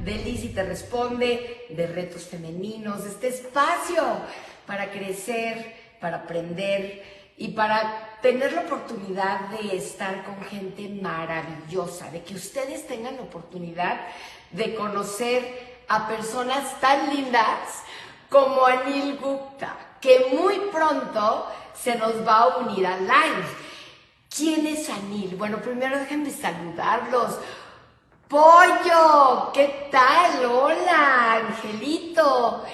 de Lizi te responde, de retos femeninos, este espacio para crecer, para aprender y para tener la oportunidad de estar con gente maravillosa, de que ustedes tengan la oportunidad de conocer a personas tan lindas como Anil Gupta, que muy pronto se nos va a unir al live. ¿Quién es Anil? Bueno, primero déjenme saludarlos. Pollo, ¿qué tal? Hola, Angelito.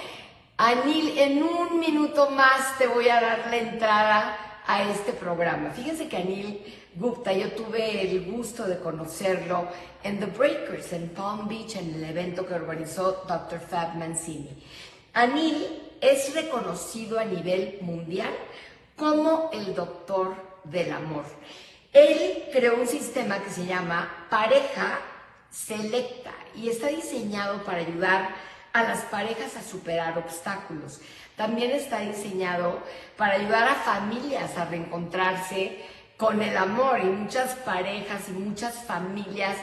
Anil, en un minuto más te voy a dar la entrada a este programa. Fíjense que Anil Gupta, yo tuve el gusto de conocerlo en The Breakers, en Palm Beach, en el evento que organizó Dr. Fab Mancini. Anil es reconocido a nivel mundial como el doctor del amor. Él creó un sistema que se llama Pareja Selecta y está diseñado para ayudar a las parejas a superar obstáculos. También está diseñado para ayudar a familias a reencontrarse con el amor, y muchas parejas y muchas familias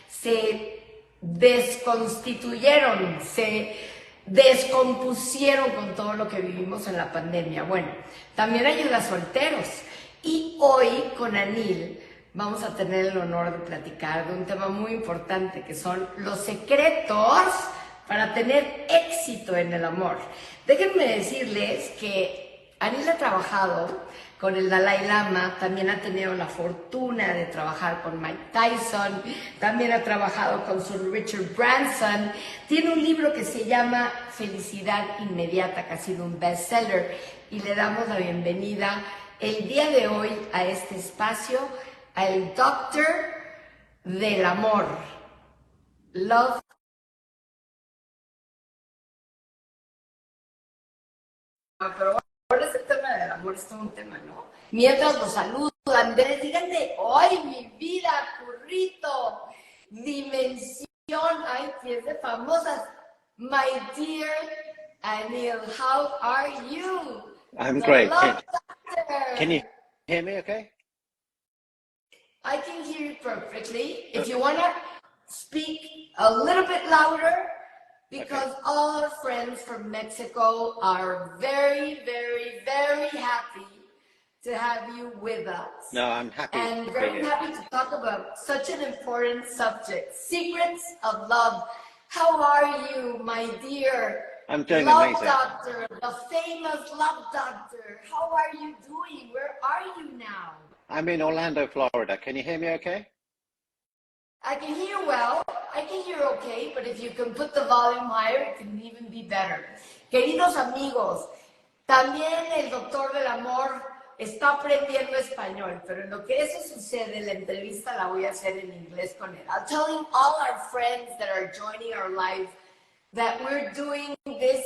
se desconstituyeron, se descompusieron con todo lo que vivimos en la pandemia. Bueno, también ayuda a solteros. Y hoy con Anil vamos a tener el honor de platicar de un tema muy importante, que son los secretos para tener éxito en el amor. Déjenme decirles que Anil ha trabajado con el Dalai Lama, también ha tenido la fortuna de trabajar con Mike Tyson, también ha trabajado con Sir Richard Branson, tiene un libro que se llama Felicidad Inmediata, que ha sido un bestseller, y le damos la bienvenida el día de hoy a este espacio al Doctor del Amor. Love. Pero ahora es el tema del amor, es todo un tema, ¿no? Mientras los saludo, Andrés, díganle, ¡ay, mi vida, currito! Dimensión, ay, pies de famosas. My dear Anil, how are you? I'm The great. Love Can you hear me okay? I can hear you perfectly. If you want to speak a little bit louder, because okay. All our friends from Mexico are very, very, very happy to have you with us. No, I'm happy. And very happy to talk about such an important subject, secrets of love. How are you, my dear? I'm doing love amazing. Doctor, the famous love doctor. How are you doing? Where are you now? I'm in Orlando, Florida. Can you hear me okay? I can hear well, I can hear okay, but if you can put the volume higher, it can even be better. Queridos amigos, también el doctor del amor está aprendiendo español, pero en lo que eso sucede, la entrevista la voy a hacer en inglés con él. I'm telling all our friends that are joining our live that we're doing this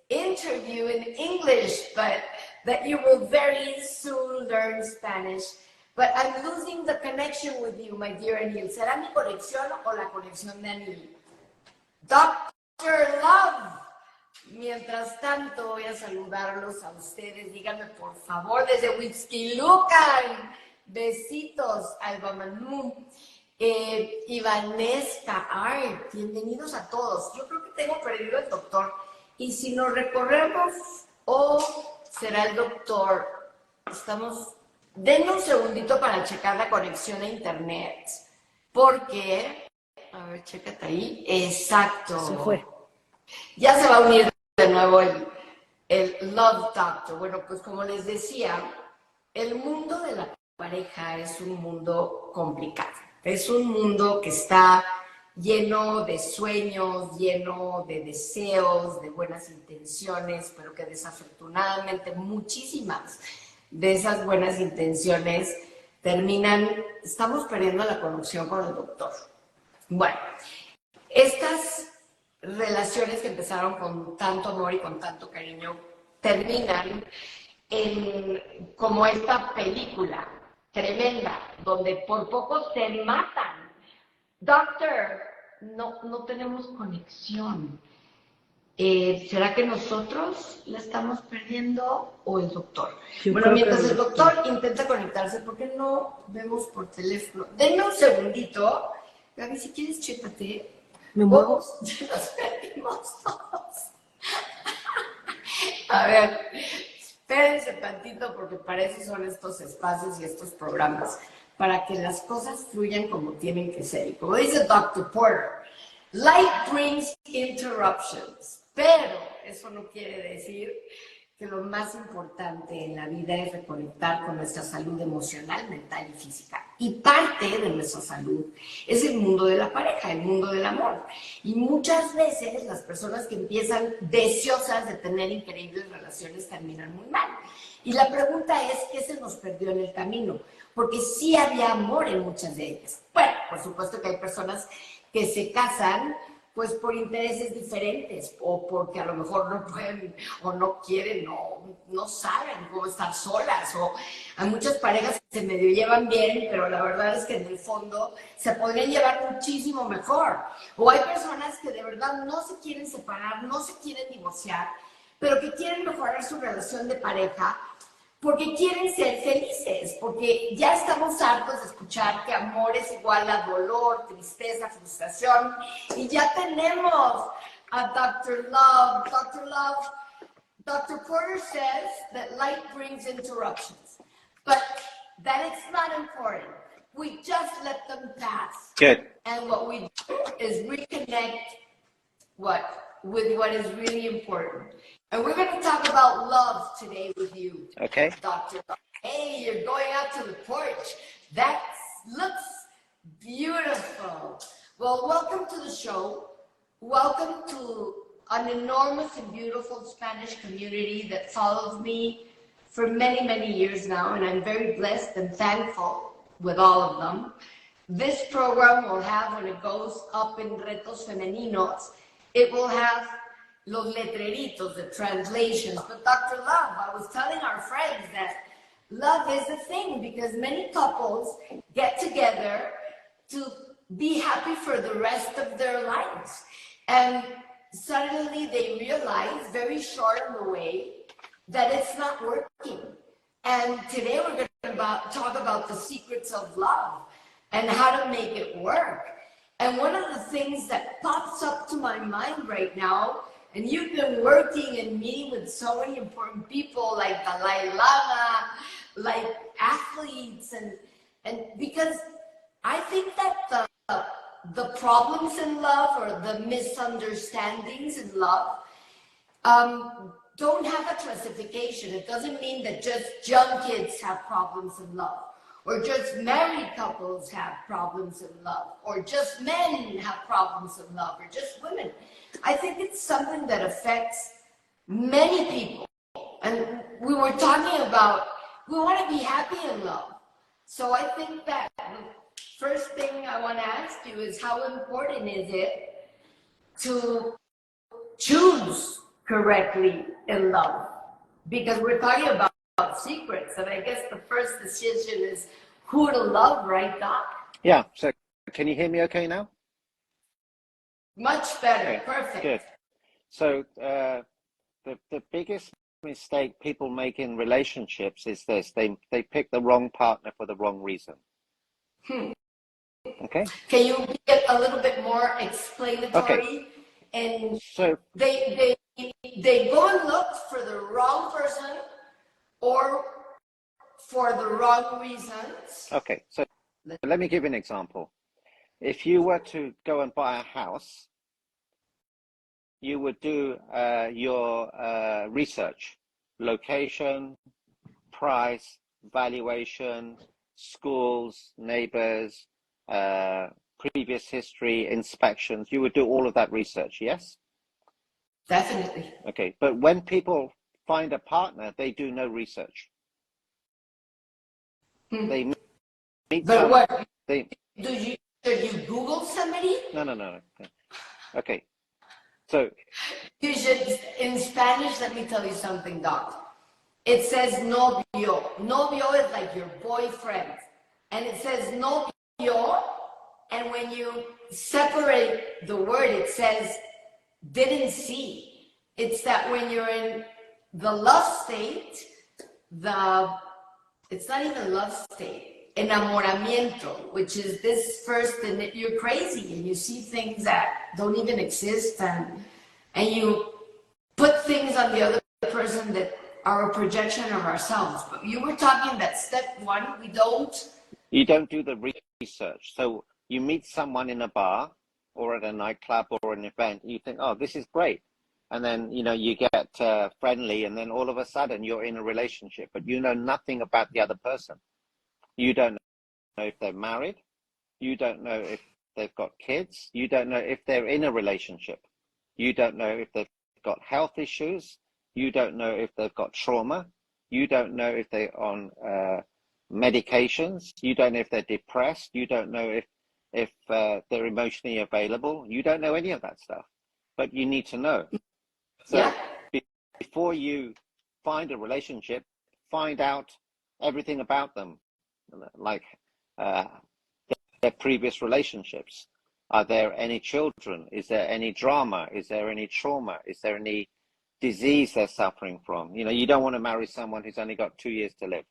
interview in English, but that you will very soon learn Spanish. But I'm losing the connection with you, my dear Anil. ¿Será mi conexión o la conexión de Anil? Doctor Love. Mientras tanto, voy a saludarlos a ustedes. Díganme, por favor, desde Huixquilucan. Besitos, Alba Manu. Ivanesca Art. Bienvenidos a todos. Yo creo que tengo perdido el doctor. Y si nos recorremos, será el doctor. Denme un segundito para checar la conexión a internet, porque, a ver, chécate ahí, exacto. Se fue. Ya se va a unir de nuevo el Love Doctor. Bueno, pues como les decía, el mundo de la pareja es un mundo complicado. Es un mundo que está lleno de sueños, lleno de deseos, de buenas intenciones, pero que desafortunadamente muchísimas de esas buenas intenciones estamos perdiendo la conexión con el doctor. Bueno, estas relaciones que empezaron con tanto amor y con tanto cariño terminan como esta película tremenda, donde por poco se matan. Doctor, no tenemos conexión. ¿Será que nosotros la estamos perdiendo o el doctor? Bueno, mientras el doctor intenta conectarse, ¿por qué no vemos por teléfono? Denme un segundito. Gaby, si quieres, chécate. Me muevo. Nos perdimos todos. A ver, espérense tantito porque para eso son estos espacios y estos programas, para que las cosas fluyan como tienen que ser. Y como dice Dr. Porter, light brings interruptions, pero eso no quiere decir que lo más importante en la vida es reconectar con nuestra salud emocional, mental y física. Y parte de nuestra salud es el mundo de la pareja, el mundo del amor. Y muchas veces las personas que empiezan deseosas de tener increíbles relaciones terminan muy mal. Y la pregunta es, ¿qué se nos perdió en el camino? Porque sí había amor en muchas de ellas. Bueno, por supuesto que hay personas que se casan pues por intereses diferentes, o porque a lo mejor no pueden, o no quieren, o no saben cómo estar solas, o hay muchas parejas que se medio llevan bien, pero la verdad es que en el fondo se podrían llevar muchísimo mejor. O hay personas que de verdad no se quieren separar, no se quieren divorciar, pero que quieren mejorar su relación de pareja, porque quieren ser felices, porque ya estamos hartos de escuchar que amor es igual a dolor, tristeza, frustración, y ya tenemos a Dr. Love. Dr. Love, Dr. Porter says that light brings interruptions, but that it's not important. We just let them pass. Good. And what we do is reconnect with what is really important. And we're going to talk about love today with you, Okay. Dr. Hey, you're going out to the porch. That looks beautiful. Well, welcome to the show. Welcome to an enormous and beautiful Spanish community that follows me for many, many years now, and I'm very blessed and thankful with all of them. This program will have, when it goes up in Retos Femeninos, it will have los letreritos, the translations. But Dr. Love, I was telling our friends that love is a thing because many couples get together to be happy for the rest of their lives. And suddenly they realize very short on the way that it's not working. And today we're going to talk about the secrets of love and how to make it work. And one of the things that pops up to my mind right now, and you've been working and meeting with so many important people like Dalai Lama, like athletes, and because I think that the problems in love or the misunderstandings in love don't have a classification. It doesn't mean that just young kids have problems in love, or just married couples have problems in love, or just men have problems in love, or just women. I think it's something that affects many people. And we were talking about, we want to be happy in love. So I think that the first thing I want to ask you is, how important is it to choose correctly in love? Because we're talking about secrets, and I guess the first decision is who to love, right, Doc? Yeah. So can you hear me okay now? Much better. Okay, Perfect. good. So the biggest mistake people make in relationships is this: they pick the wrong partner for the wrong reason. Okay. Can you get a little bit more explanatory? Okay. And So they go and look for the wrong person or for the wrong reasons. okay. So let me give you an example. If you were to go and buy a house, you would do your research: location, price, valuation, schools, neighbors, previous history, inspections. You would do all of that research, yes? Definitely. Okay, but when people find a partner, they do no research. They meet But someone. what? They Did you Google somebody? no. Okay, so You should, in Spanish, let me tell you something, Doc. It says novio. Novio is like your boyfriend. And it says novio, and when you separate the word, it says didn't see. It's that when you're in the love state, it's not even love state. enamoramiento, which is this first, and you're crazy and you see things that don't even exist, and you put things on the other person that are a projection of ourselves. But you were talking that step one, you don't do the research. So you meet someone in a bar or at a nightclub or an event, you think, oh, this is great. And then, you know, you get friendly, and then all of a sudden you're in a relationship, but you know nothing about the other person. You don't know if they're married. You don't know if they've got kids. You don't know if they're in a relationship. You don't know if they've got health issues. You don't know if they've got trauma. You don't know if they're on medications. You don't know if they're depressed. You don't know if they're emotionally available. You don't know any of that stuff, but you need to know. So yeah. Before you find a relationship, find out everything about them, like their previous relationships. Are there any children? Is there any drama? Is there any trauma? Is there any disease they're suffering from? You know, you don't want to marry someone who's only got 2 years to live,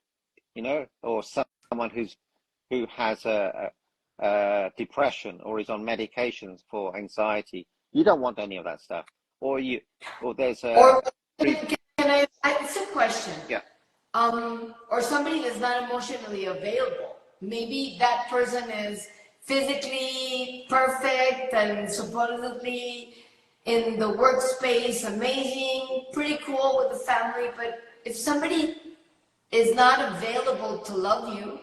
you know, or someone who has a depression or is on medications for anxiety. You don't want any of that stuff. Or there's a... Or can I, it's a question. Yeah. Or somebody that's not emotionally available. Maybe that person is physically perfect and supposedly in the workspace, amazing, pretty cool with the family, but if somebody is not available to love you,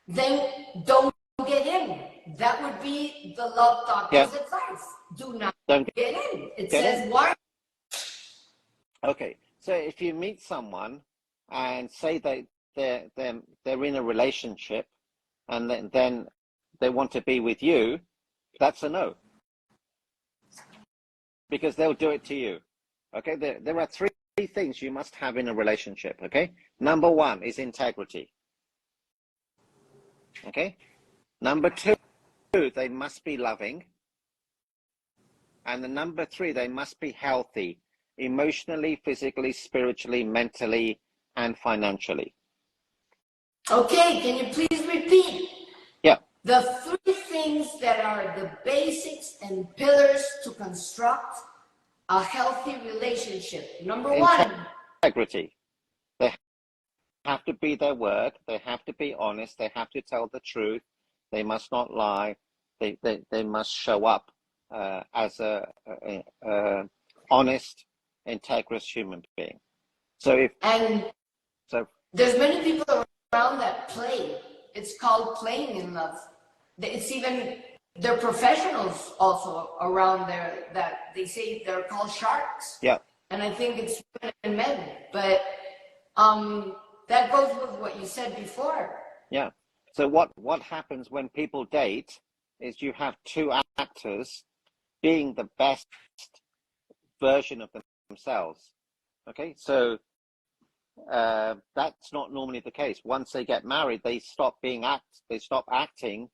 then don't get in. That would be the love doctor's advice. Do not get in. It says why. Okay, so if you meet someone and say they're in a relationship, and then they want to be with you, that's a no, because they'll do it to you. Okay, there are three things you must have in a relationship. Okay, number one is integrity. Okay, number two, they must be loving, and the number three, they must be healthy, emotionally, physically, spiritually, mentally, and financially. Okay, can you please repeat? Yeah. The three things that are the basics and pillars to construct a healthy relationship. Number one, integrity. They have to be their word. They have to be honest. They have to tell the truth. They must not lie. They must show up as a honest, integrous human being. So there's many people around that play. It's called playing in love. It's even, there are professionals also around there that they say they're called sharks. Yeah. And I think it's women and men, but that goes with what you said before. Yeah. So what happens when people date is you have two actors being the best version of themselves. Okay, so that's not normally the case. Once they get married, they stop acting,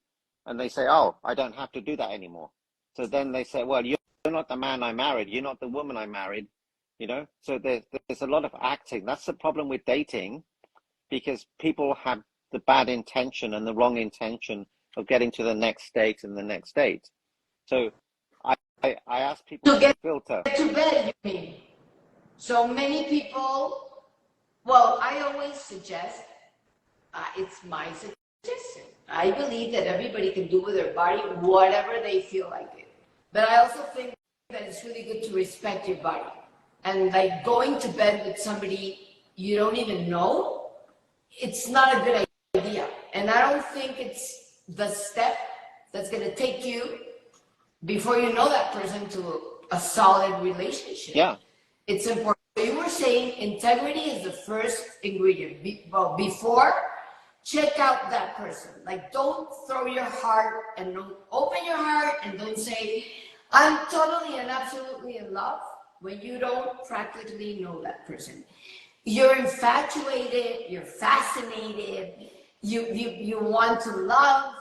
and they say, oh, I don't have to do that anymore. So then they say, well, you're not the man I married, you're not the woman I married, you know. So there's a lot of acting. That's the problem with dating, because people have the bad intention and the wrong intention of getting to the next date and the next date. So I ask people to filter. To bed, you mean? So many people, well, I always suggest, it's my suggestion. I believe that everybody can do with their body whatever they feel like it. But I also think that it's really good to respect your body. And like going to bed with somebody you don't even know, it's not a good idea. And I don't think it's the step that's going to take you before you know that person to a solid relationship. Yeah. It's important. So you were saying integrity is the first ingredient. Before, check out that person. Like, don't throw your heart and don't open your heart and don't say, I'm totally and absolutely in love, when you don't practically know that person. You're infatuated, you're fascinated, you want to love,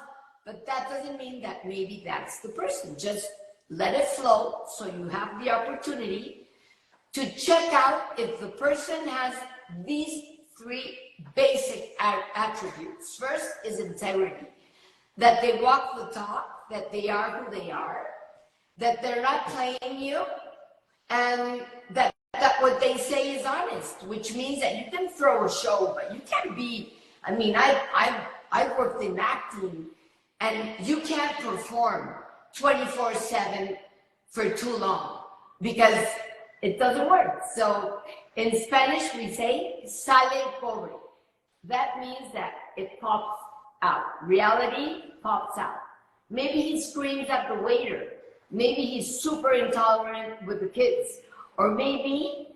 but that doesn't mean that maybe that's the person. Just let it flow so you have the opportunity to check out if the person has these three basic attributes. First is integrity, that they walk the talk, that they are who they are, that they're not playing you, and that what they say is honest, which means that you can throw a show, but you can't be, I mean, I worked in acting, and you can't perform 24/7 for too long because it doesn't work. So in Spanish, we say sale pobre. That means that it pops out. Reality pops out. Maybe he screams at the waiter. Maybe he's super intolerant with the kids. Or maybe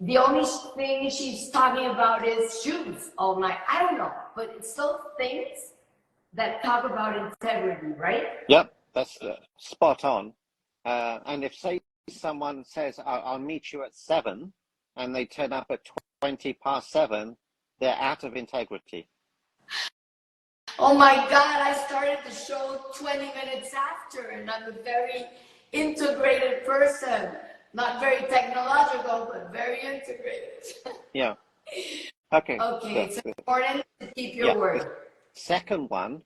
the only thing she's talking about is shoes all night. I don't know. But it's those things that talk about integrity, right? Yep, that's spot on. And if, say, someone says, I'll meet you at 7, and they turn up at 7:20, they're out of integrity. Oh my God, I started the show 20 minutes after, and I'm a very integrated person. Not very technological, but very integrated. Yeah. Okay. Okay, it's important to keep your word. The second one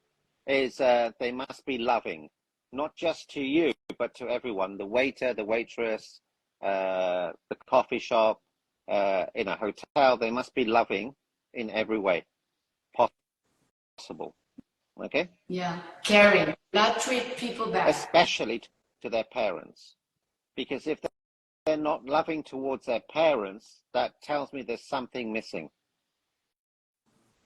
is they must be loving, not just to you, but to everyone. The waiter, the waitress, the coffee shop, in a hotel, they must be loving in every way possible. Okay? Yeah, caring, not treat people bad. Especially to their parents. Because if they're not loving towards their parents, that tells me there's something missing.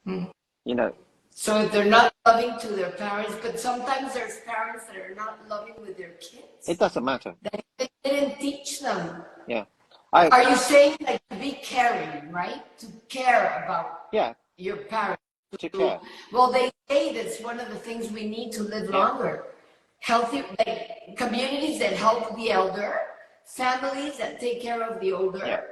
You know. So they're not loving to their parents, but sometimes there's parents that are not loving with their kids. It doesn't matter. They didn't teach them. Yeah. Are you saying like to be caring, right? To care about your parents. To care. Well, they say that's one of the things we need to live longer. Healthy, like communities that help the elder, families that take care of the older. Yeah.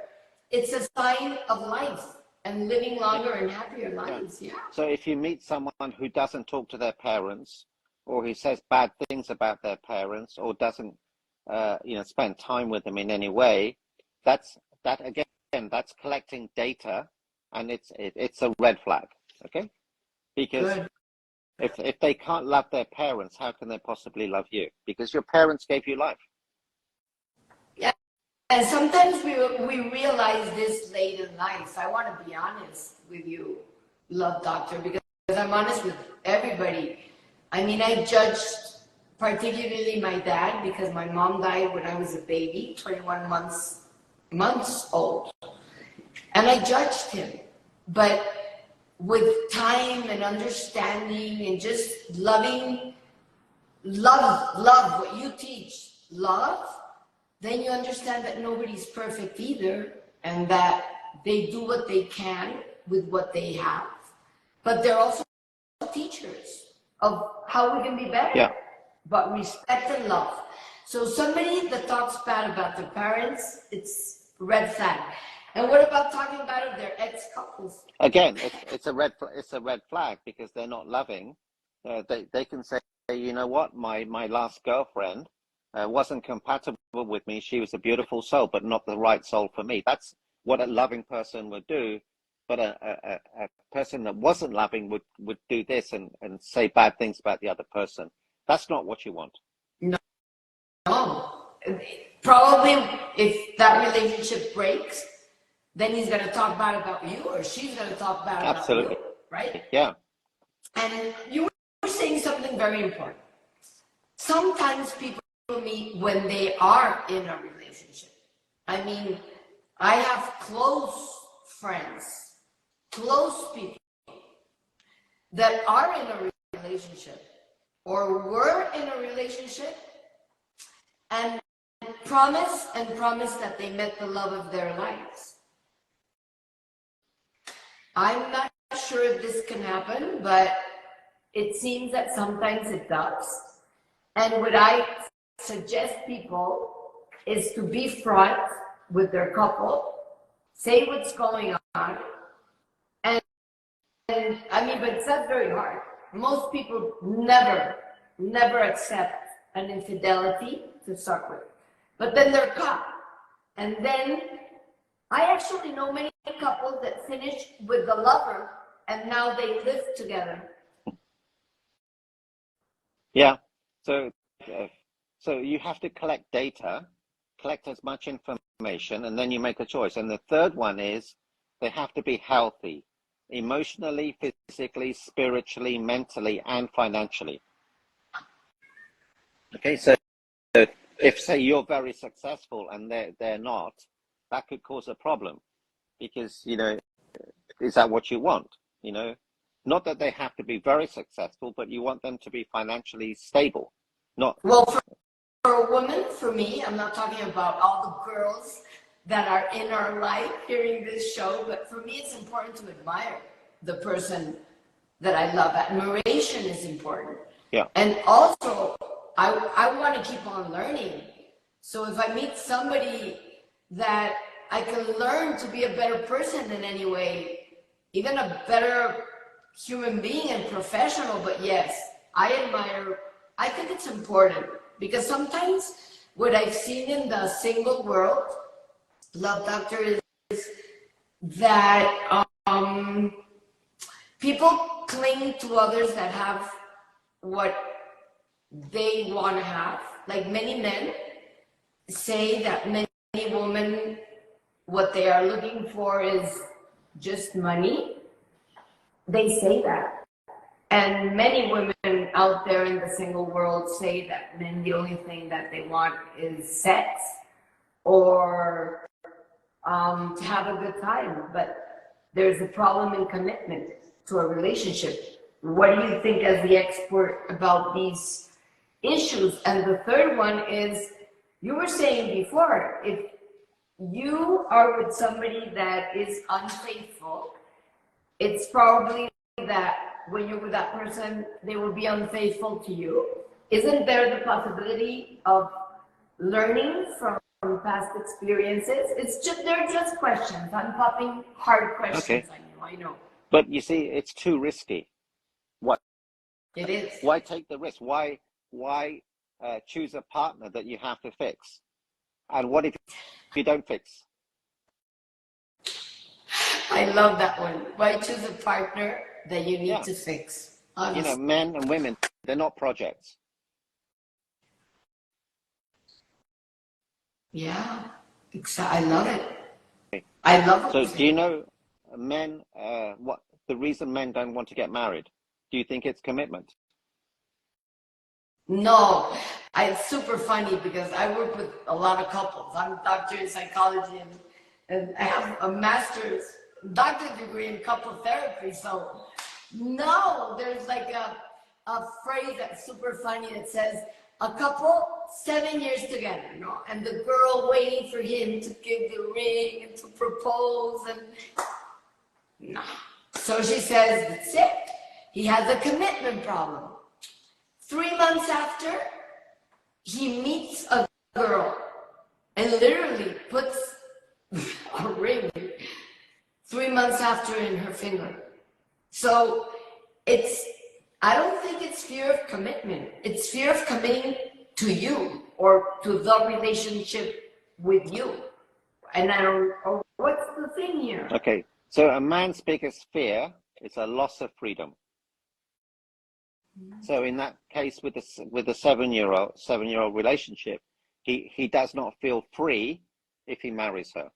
It's a sign of life and living longer and happier lives. Yeah. So if you meet someone who doesn't talk to their parents, or who says bad things about their parents, or doesn't, spend time with them in any way, that's collecting data, and it's a red flag. Okay, because if they can't love their parents, how can they possibly love you? Because your parents gave you life. Yeah, and sometimes we realize this late in life. I want to be honest with you, Love Doctor, because I'm honest with everybody. I mean, I judged particularly my dad because my mom died when I was a baby, 21 months old, and I judged him, but with time and understanding and just love what you teach, love, then you understand that nobody's perfect either, and that they do what they can with what they have. But they're also teachers of how we can be better, but respect and love. So somebody that talks bad about their parents, it's red flag. And what about talking about their ex-couples? Again, it's a red flag because they're not loving. They can say, you know what, my last girlfriend wasn't compatible with me. She was a beautiful soul, but not the right soul for me. That's what a loving person would do. But a person that wasn't loving would do this and say bad things about the other person. That's not what you want. No. Probably if that relationship breaks, then he's going to talk bad about you, or she's going to talk bad about you, right? Yeah. And you were saying something very important. Sometimes people meet when they are in a relationship. I mean, I have close friends, close people that are in a relationship or were in a relationship and promise that they met the love of their lives. I'm not sure if this can happen, but it seems that sometimes it does. And what I suggest people is to be front with their couple, say what's going on, and I mean, but it's not very hard. Most people never accept an infidelity to start with, but then they're caught. And then I actually know many couples that finish with the lover and now they live together. Yeah. So, so you have to collect data, collect as much information, and then you make a choice. And the third one is they have to be healthy, emotionally, physically, spiritually, mentally, and financially. Okay, so if, say, you're very successful and they're not, that could cause a problem because, you know, is that what you want? You know, not that they have to be very successful, but you want them to be financially stable. Not Well, for a woman, for me, I'm not talking about all the girls that are in our life hearing this show, but for me, it's important to admire the person that I love. Admiration is important. Yeah. And also, I want to keep on learning. So if I meet somebody that I can learn to be a better person in any way, even a better human being and professional, but yes, I admire, I think it's important because sometimes what I've seen in the single world, Love Doctor, is that people cling to others that have what they want to have. Like many men say that many women, what they are looking for is just money. They say that. And many women out there in the single world say that men, the only thing that they want is sex or to have a good time. But there's a problem in commitment to a relationship. What do you think as the expert about these issues? And the third one is, you were saying before, if you are with somebody that is unfaithful, it's probably that when you're with that person, they will be unfaithful to you. Isn't there the possibility of learning from past experiences? It's just, they're just questions. I'm popping hard questions on you, I know. But you see, it's too risky. What? It is. Why take the risk? Why choose a partner that you have to fix? And what if you don't fix? I love that one. Why choose a partner that you need to fix? Honestly. You know, men and women, they're not projects. Yeah, I love it. I love it. So do you know men, what the reason men don't want to get married? Do you think it's commitment? No, it's super funny because I work with a lot of couples. I'm a doctor in psychology and I have a master's doctorate degree in couple therapy. So no, there's like a phrase that's super funny that says a couple 7 years together, you know, and the girl waiting for him to give the ring and to propose and no. So she says, that's it. He has a commitment problem. 3 months after, he meets a girl and literally puts a ring 3 months after in her finger. So I don't think it's fear of commitment. It's fear of committing to you or to the relationship with you. And I don't know, what's the thing here? Okay, so a man's biggest fear is a loss of freedom. So in that case, with the 7-year-old relationship, he does not feel free if he marries her.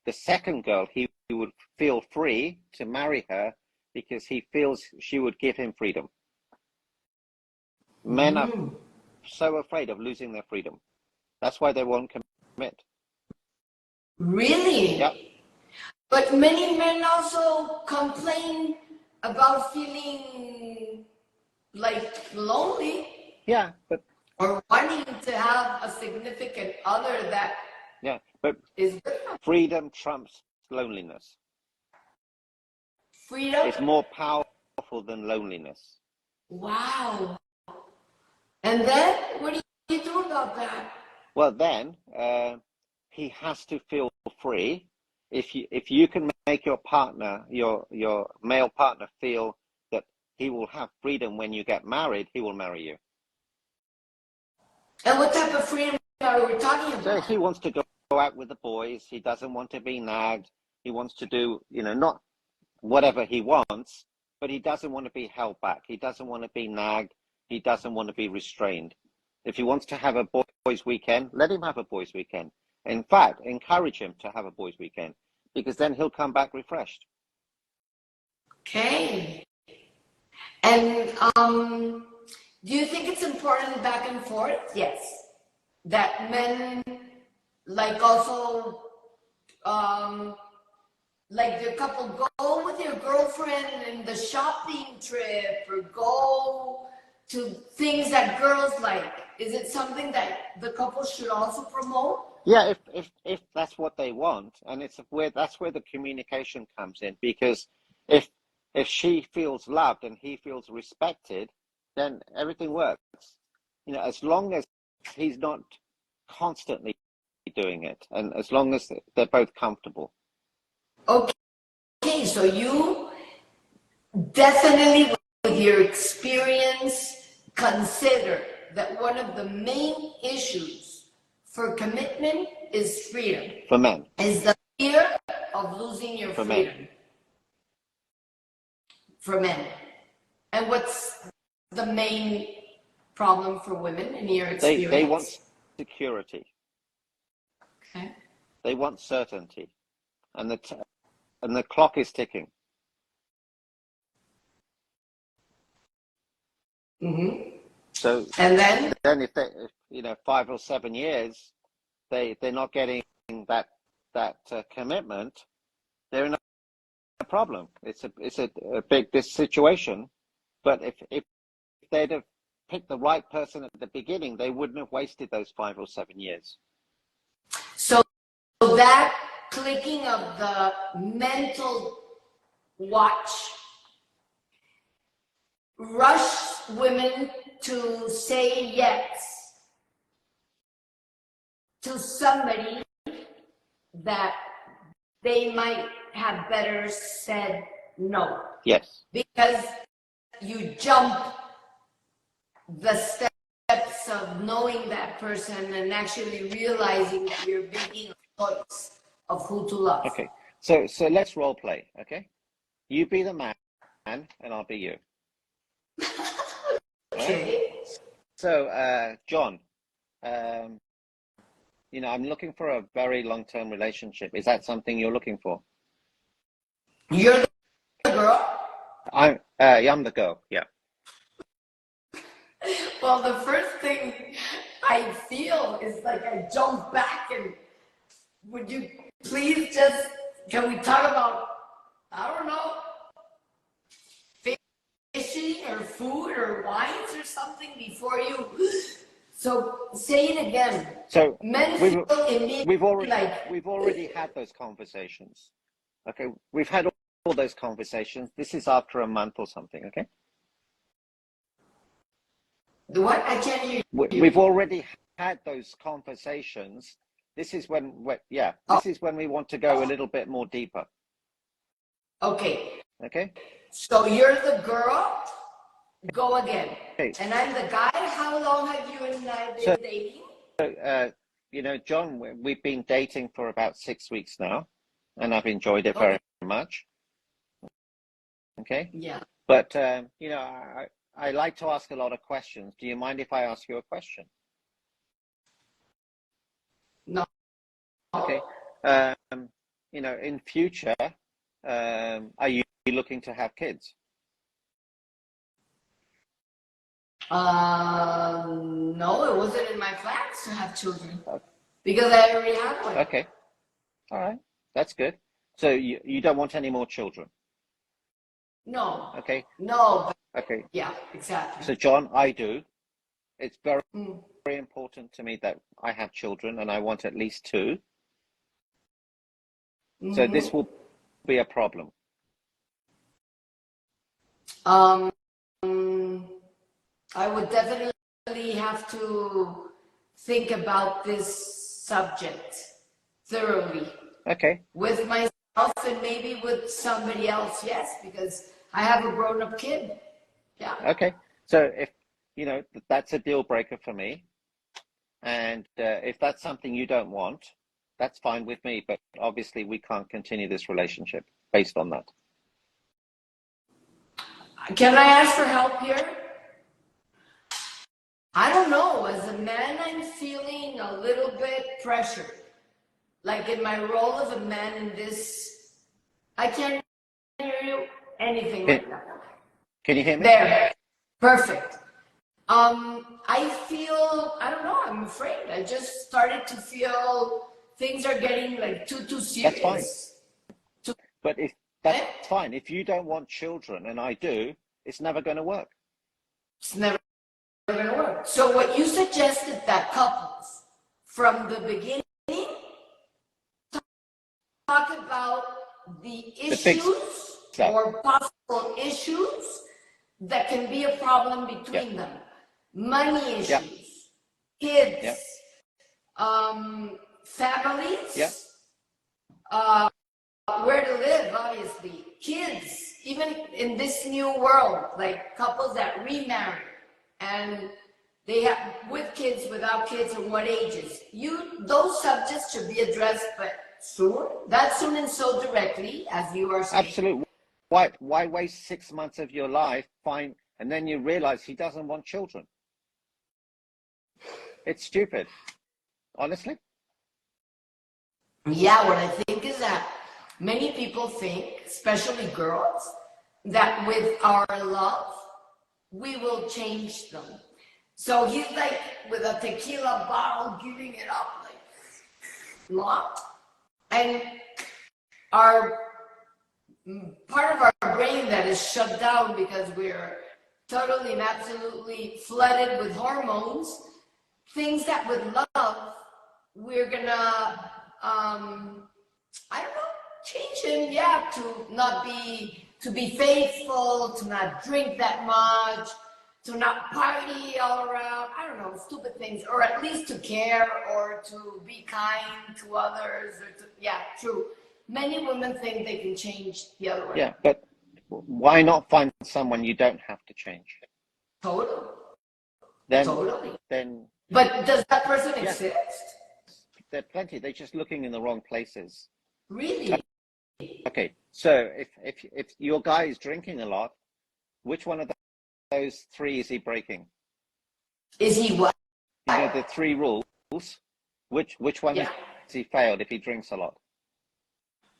The second girl, he would feel free to marry her because he feels she would give him freedom. Men are so afraid of losing their freedom. That's why they won't commit. Really? Yep. But many men also complain about feeling like lonely. Yeah, but or wanting to have a significant other that is freedom trumps loneliness. Freedom is more powerful than loneliness. Wow. And then what do you do about that? Well, then he has to feel free. If you can make your partner, your male partner, feel that he will have freedom when you get married, he will marry you. And what type of freedom are we talking about? So he wants to go out with the boys. He doesn't want to be nagged. He wants to do, not whatever he wants, but he doesn't want to be held back. He doesn't want to be nagged. He doesn't want to be restrained. If he wants to have a boys' weekend, let him have a boys' weekend. In fact, encourage him to have a boys' weekend, because then he'll come back refreshed. Okay. And do you think it's important back and forth? Yes. That men like also like the couple go with your girlfriend in the shopping trip or go to things that girls like. Is it something that the couple should also promote? Yeah, if that's what they want, and that's where the communication comes in, because if she feels loved and he feels respected, then everything works. You know, as long as he's not constantly doing it, and as long as they're both comfortable. Okay, so you definitely, with your experience, consider that one of the main issues for commitment is freedom. For men. Is the fear of losing your For freedom. men. For men. And what's the main problem for women in your experience? They want security. Okay. They want certainty. And the clock is ticking. Mm-hmm. So and then if 5 or 7 years they're not getting that commitment, they're in a problem. It's a big situation. But if they'd have picked the right person at the beginning, they wouldn't have wasted those 5 or 7 years. So that clicking of the mental watch rush women to say yes to somebody that they might have better said no. Yes. Because you jump the steps of knowing that person and actually realizing that you're making a choice of who to love. Okay. So let's role play, okay? You be the man and I'll be you. Okay. Right? So John, I'm looking for a very long-term relationship. Is that something you're looking for? You're the girl? I'm the girl, yeah. Well, the first thing I feel is like I jump back and would you please can we talk about, I don't know, fishing or food or wines or something before you? So say it again. So men we've already had those conversations. Okay, we've had all those conversations. This is after a month or something. Okay. What? I can't hear you. We've already had those conversations. This is when we want to go a little bit more deeper. Okay. Okay. So you're the girl. Go again. Okay. And I'm the guy. How long have you and I been dating? So, John, we've been dating for about 6 weeks now, and I've enjoyed it very much. Okay. Yeah. But I like to ask a lot of questions. Do you mind if I ask you a question? No. Okay. In future, are you looking to have kids? No, it wasn't in my plans to have children because I already have one. Okay. All right. That's good. So you don't want any more children? No. Okay. No. Okay. Yeah, exactly. So John, I do. It's very important to me that I have children, and I want at least 2. Mm-hmm. So this will be a problem. I would definitely have to think about this subject thoroughly. Okay. With myself and maybe with somebody else, yes, because I have a grown-up kid. Yeah. Okay. So if that's a deal breaker for me, and if that's something you don't want, that's fine with me. But obviously, we can't continue this relationship based on that. Can I ask for help here? I don't know. As a man, I'm feeling a little bit pressured. Like in my role of a man in this, I can't hear you anything right now. Can you hear me? There. Perfect. I feel, I don't know, I'm afraid. I just started to feel things are getting like too serious. That's fine. But if that's fine. If you don't want children, and I do, it's never going to work. It's never going to work. So what you suggested that couples from the beginning talk about the issues or possible issues that can be a problem between them. Money issues, kids, families, where to live, obviously, kids, even in this new world, like couples that remarry and they have with kids, without kids, and what ages. Those subjects should be addressed, but soon, that soon and so directly, as you are saying. Absolutely. Why waste 6 months of your life, and then you realize he doesn't want children? It's stupid, honestly. Yeah, what I think is that many people think, especially girls, that with our love, we will change them. So he's like with a tequila bottle, giving it up, like, not. And our part of our brain that is shut down because we're totally and absolutely flooded with hormones, things that with love, we're gonna, I don't know, change him, to be faithful, to not drink that much, to not party all around, I don't know, stupid things, or at least to care, or to be kind to others, or true. Many women think they can change the other way. Yeah, but why not find someone you don't have to change? Totally. Then. But does that person exist? There are plenty. They're just looking in the wrong places. Really? Okay, so if your guy is drinking a lot, which one of those three is he breaking? Is he what? You know the 3 rules. Which one has he failed if he drinks a lot?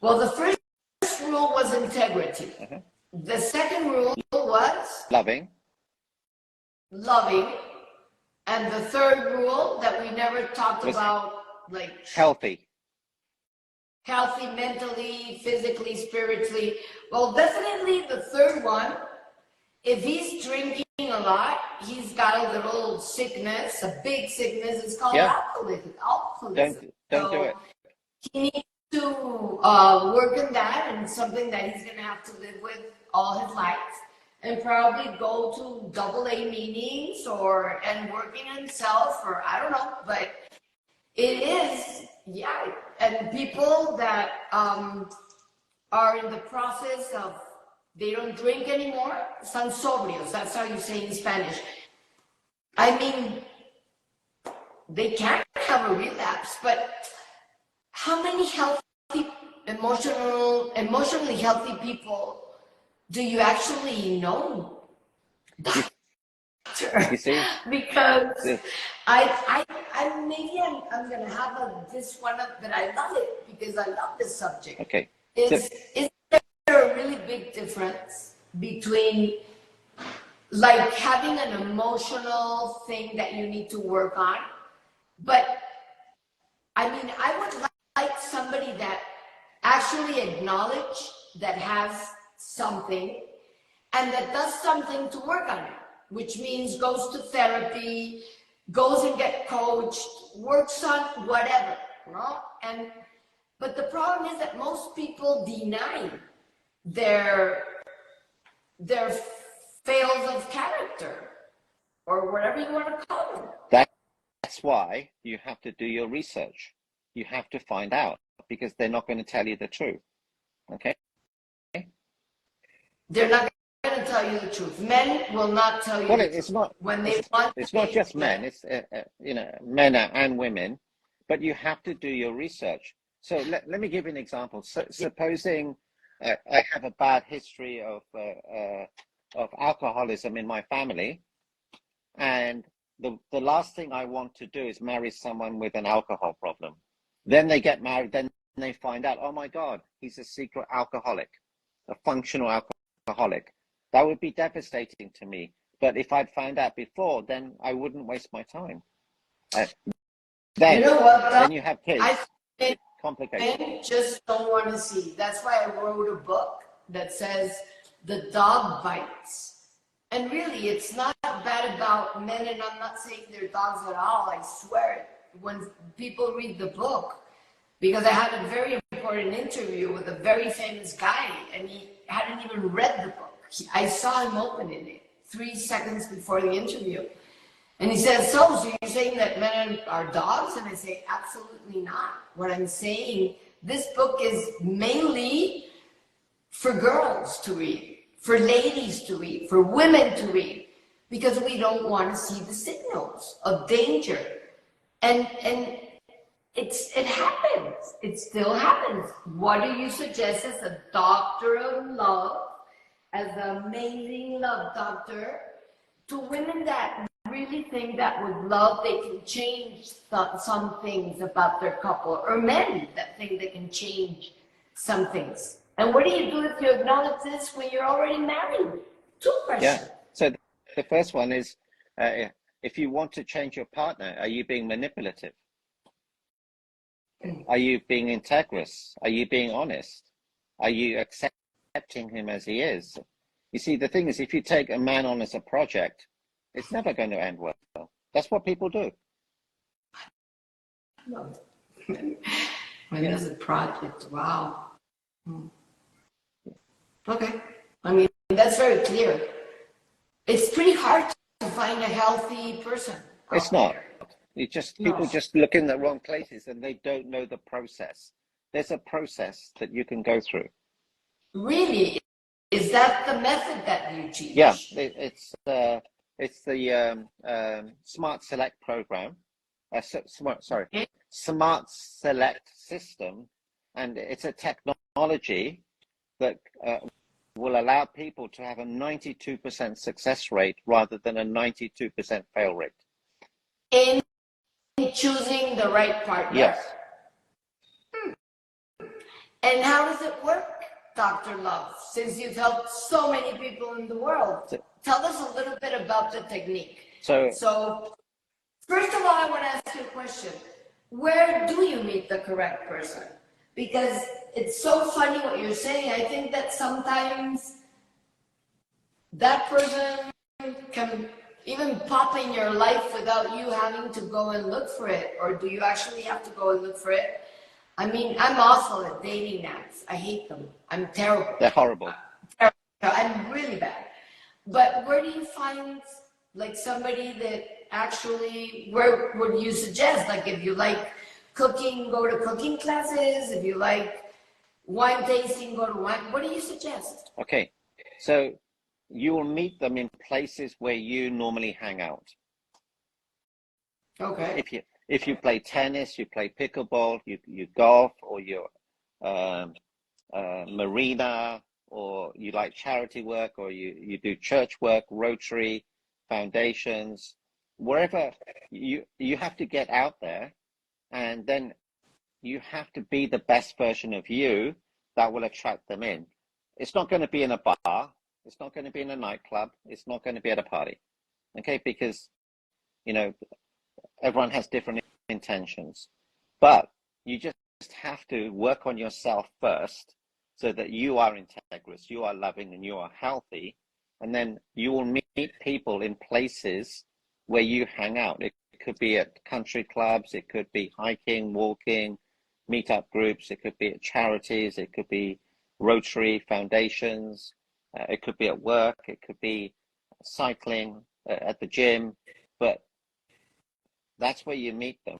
Well, the first rule was integrity. The second rule was loving. And the third rule that we never talked about, like healthy mentally, physically, spiritually. Well, definitely the third one, if he's drinking a lot, he's got a little sickness, a big sickness. It's called alcoholism. Don't do it. He needs to work on that, and something that he's going to have to live with all his life, and probably go to AA meetings and working on himself, or I don't know, but it is, and people that are in the process of, they don't drink anymore, están sobrios, that's how you say in Spanish. I mean, they can't have a relapse, but how many emotionally healthy people do you actually know? You see? Because I'm gonna have this one up, but I love it because I love this subject. Okay. Is there a really big difference between like having an emotional thing that you need to work on, but I mean, I would like somebody that actually acknowledge that has something and that does something to work on it, which means goes to therapy, goes and get coached, works on whatever, you know? But the problem is that most people deny their fails of character, or whatever you want to call them. That's why you have to do your research. You have to find out, because they're not going to tell you the truth. Okay? They're not going to tell you the truth. Men will not tell you the truth. It's not. When they want. It's not just men. It's men and women, but you have to do your research. So let me give you an example. So, supposing I have a bad history of of alcoholism in my family, and the last thing I want to do is marry someone with an alcohol problem. Then they get married, then they find out, oh my God, he's a secret alcoholic, a functional alcoholic. That would be devastating to me. But if I'd found out before, then I wouldn't waste my time. Then, you know what, then you have kids. I Complicated. just don't want to see. That's why I wrote a book that says the dog bites. And really, it's not bad about men, and I'm not saying they're dogs at all. I swear, when people read the book, because I had a very important interview with a very famous guy, and he hadn't even read the book. I saw him opening it 3 seconds before the interview. And he says, so you're saying that men are dogs? And I say, absolutely not. What I'm saying, this book is mainly for girls to read, for ladies to read, for women to read, because we don't want to see the signals of danger. And it happens. It still happens. What do you suggest as a doctor of love, as an amazing love doctor, to women that really think that with love they can change some things about their couple, or men that think they can change some things? And what do you do if you acknowledge this when you're already married? 2 questions. Yeah. So the first one is, if you want to change your partner, are you being manipulative? Are you being integrous? Are you being honest? Are you accepting him as he is? You see, the thing is, if you take a man on as a project, it's never going to end well. That's what people do. When there's a project, wow. Okay. I mean, that's very clear. It's pretty hard to find a healthy person. It's not. People just look in the wrong places and they don't know the process. There's a process that you can go through. Really? Is that the method that you teach? Yeah, it's the Smart Select program. Smart Select system, and it's a technology that will allow people to have a 92% success rate rather than a 92% fail rate. In choosing the right partner? Yes. And how does it work, Dr. Love? Since you've helped so many people in the world, tell us a little bit about the technique. So first of all, I want to ask you a question. Where do you meet the correct person? Because it's so funny what you're saying. I think that sometimes that person can even pop in your life without you having to go and look for it. Or do you actually have to go and look for it? I mean, I'm awful at dating apps. I hate them. I'm terrible. They're horrible. I'm really bad. But where do you find like somebody that actually, where would you suggest? Like if you like cooking, go to cooking classes. If you like wine tasting, go to wine. What do you suggest? Okay, so you will meet them in places where you normally hang out. Okay. If you play tennis, you play pickleball, you golf, or you marina, or you like charity work, or you do church work, Rotary, foundations, wherever you have to get out there, and then you have to be the best version of you that will attract them in. It's not going to be in a bar. It's not going to be in a nightclub. It's not going to be at a party. Okay, because everyone has different intentions, but you just have to work on yourself first so that you are integrous, you are loving, and you are healthy. And then you will meet people in places where you hang out. It could be at country clubs, it could be hiking, walking, meetup groups, it could be at charities, it could be Rotary, foundations, it could be at work, it could be cycling, at the gym, but that's where you meet them.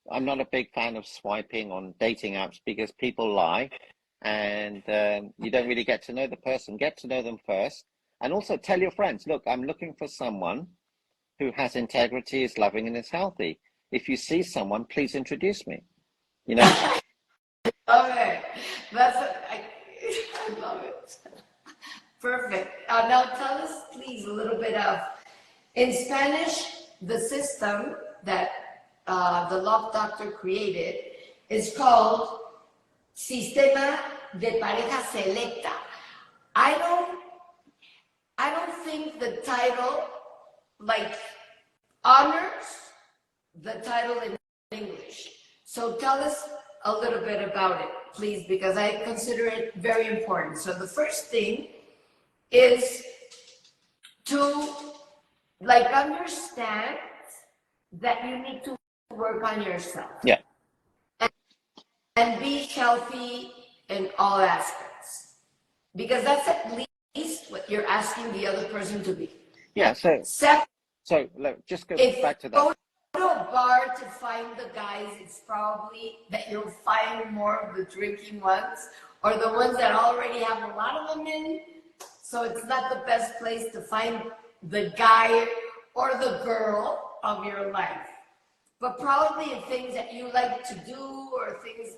I'm not a big fan of swiping on dating apps because people lie, and you don't really get to know the person. Get to know them first, and also tell your friends, look, I'm looking for someone who has integrity, is loving, and is healthy. If you see someone, please introduce me. Okay, I love it. Perfect. Now tell us, please, a little bit of, in Spanish, the system that the love doctor created is called Sistema de Pareja Selecta. I don't think the title like honors the title in English. So tell us a little bit about it, please, because I consider it very important. So the first thing is to like understand that you need to work on yourself. Yeah. And be healthy in all aspects. Because that's at least what you're asking the other person to be. Yeah, so look, just go back to that. If you go to a bar to find the guys, it's probably that you'll find more of the drinking ones or the ones that already have a lot of women. So it's not the best place to find the guy or the girl of your life. But probably in things that you like to do or things,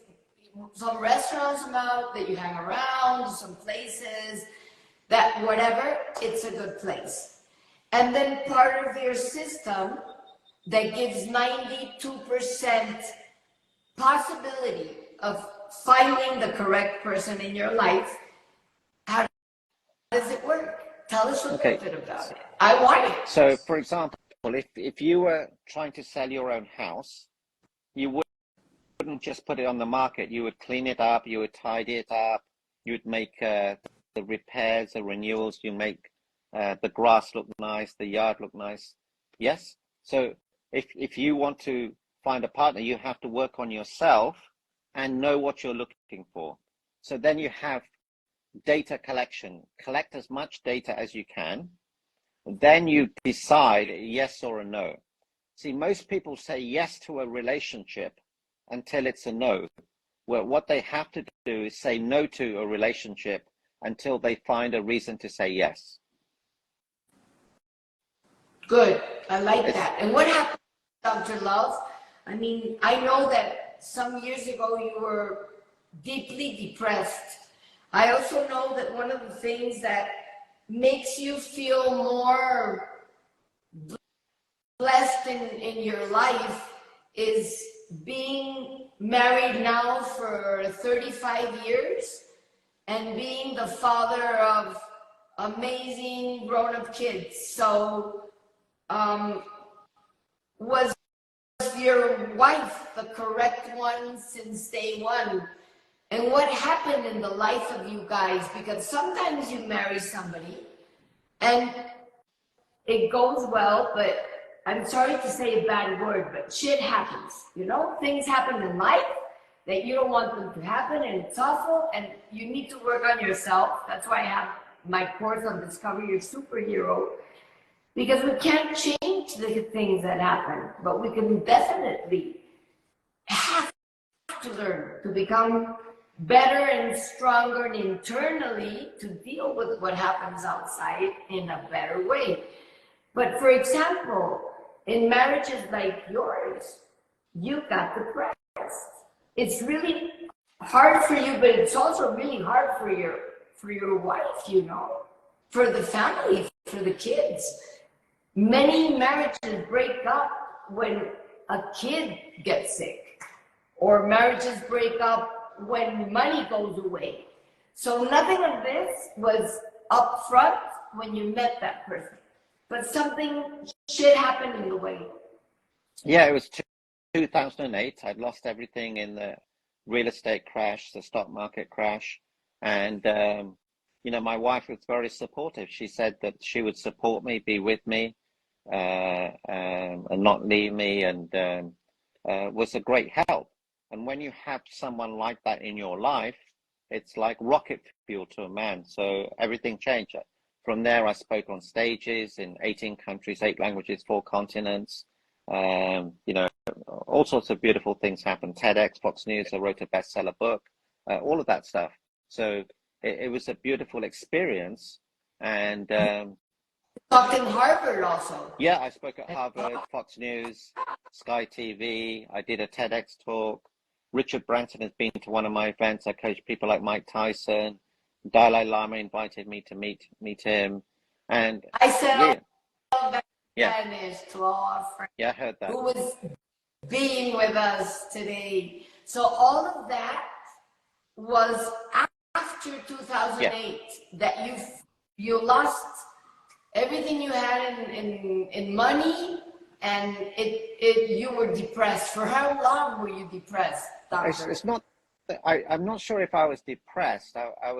some restaurants about that you hang around, some places that whatever, it's a good place. And then part of your system that gives 92% possibility of finding the correct person in your life. How does it work? Tell us a little bit about it. I want it. So, for example, if you were trying to sell your own house, you wouldn't just put it on the market. You would clean it up, you would tidy it up, you would make the repairs, the renewals, you make the grass look nice, the yard look nice. Yes? So if you want to find a partner, you have to work on yourself and know what you're looking for. So then you have data collection. Collect as much data as you can. Then you decide a yes or a no. See, most people say yes to a relationship until it's a no. Well, what they have to do is say no to a relationship until they find a reason to say yes. Good. I like that. And what happened, Dr. Love? I mean, I know that some years ago you were deeply depressed. I also know that one of the things that makes you feel more blessed in your life is being married now for 35 years and being the father of amazing grown-up kids. So was your wife the correct one since day one? And what happened in the life of you guys? Because sometimes you marry somebody and it goes well, but I'm sorry to say a bad word, but shit happens. You know, things happen in life that you don't want them to happen, and it's awful, and you need to work on yourself. That's why I have my course on Discover Your Superhero, because we can't change the things that happen, but we can definitely have to learn to become better and stronger and internally to deal with what happens outside in a better way. But for example, in marriages like yours, you got depressed. It's really hard for you, but it's also really hard for your wife, you know, for the family, for the kids. Many marriages break up when a kid gets sick, or marriages break up when money goes away. So nothing of this was up front when you met that person, but something shit happened in the way. Yeah, it was 2008. I'd lost everything in the real estate crash, the stock market crash. And, you know, my wife was very supportive. She said that she would support me, be with me, and not leave me, and was a great help. And when you have someone like that in your life, it's like rocket fuel to a man. So everything changed. From there, I spoke on stages in 18 countries, 8 languages, 4 continents. You know, all sorts of beautiful things happened. TEDx, Fox News, I wrote a bestseller book, all of that stuff. So it was a beautiful experience. And talked in Harvard also. Yeah, I spoke at Harvard, Fox News, Sky TV. I did a TEDx talk. Richard Branson has been to one of my events. I coached people like Mike Tyson. Dalai Lama invited me to meet him, and I said yeah, all that yeah, Spanish to all our friends yeah, I heard that. who was being with us today. So all of that was after Yeah, 2008 that you lost everything you had in money, and you were depressed. For how long were you depressed, doctor? it's not. I'm not sure if I was depressed. I